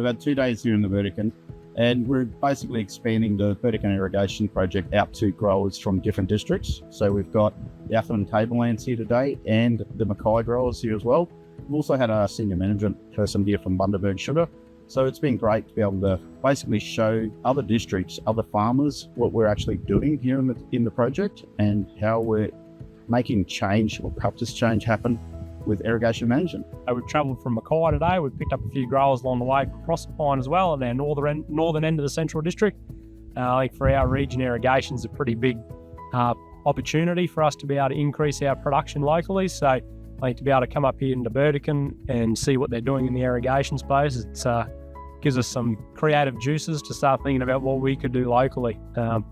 had 2 days here in the Burdekin, and we're basically expanding the Burdekin irrigation project out to growers from different districts. So we've got the Atherton Tablelands here today and the Mackay growers here as well. We've also had a senior management person here from Bundaberg Sugar. So it's been great to be able to basically show other districts, other farmers, what we're actually doing here in the project and how we're making change or practice change happen with irrigation management. We've travelled from Mackay today. We've picked up a few growers along the way from Proserpine as well, and our northern end of the Central District. I think for our region, irrigation is a pretty big opportunity for us to be able to increase our production locally. So I think to be able to come up here into Burdekin and see what they're doing in the irrigation space, it gives us some creative juices to start thinking about what we could do locally.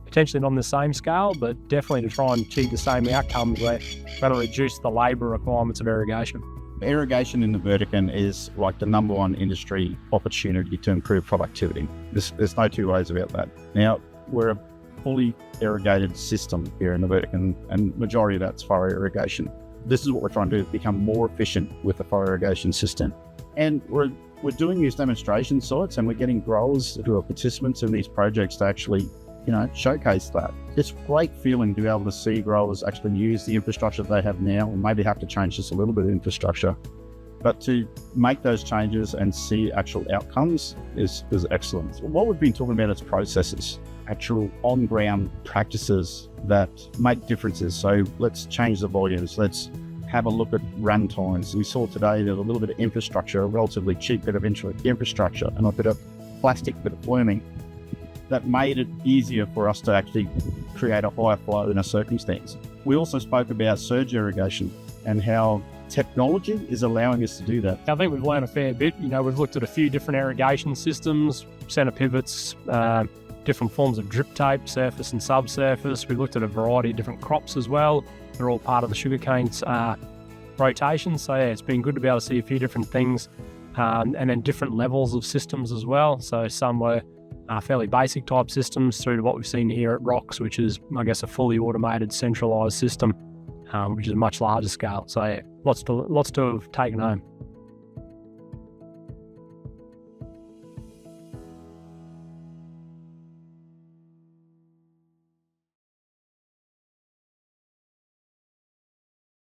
Potentially not on the same scale, but definitely to try and achieve the same outcomes where we're going to reduce the labour requirements of irrigation. Irrigation in the Burdekin is like the number one industry opportunity to improve productivity. There's no two ways about that. Now, we're a fully irrigated system here in the Burdekin, and majority of that's furrow irrigation. This is what we're trying to do, is become more efficient with the furrow irrigation system. And we're doing these demonstration sites, and we're getting growers who are participants in these projects to actually, showcase that. It's a great feeling to be able to see growers actually use the infrastructure they have now, or maybe have to change just a little bit of infrastructure. But to make those changes and see actual outcomes is excellent. What we've been talking about is processes, actual on-ground practices that make differences. So let's change the volumes. Let's have a look at run times. We saw today there's a little bit of infrastructure, a relatively cheap bit of infrastructure, and a bit of plastic bit of forming that made it easier for us to actually create a higher flow in a circumstance. We also spoke about surge irrigation and how technology is allowing us to do that. I think we've learned a fair bit. We've looked at a few different irrigation systems, centre pivots, different forms of drip tape, surface and subsurface. We've looked at a variety of different crops as well. They're all part of the sugarcane's rotation. So yeah, it's been good to be able to see a few different things and then different levels of systems as well. So some were fairly basic type systems through to what we've seen here at Rocks, which is, I guess, a fully automated centralised system, which is a much larger scale. So yeah, lots to have taken home.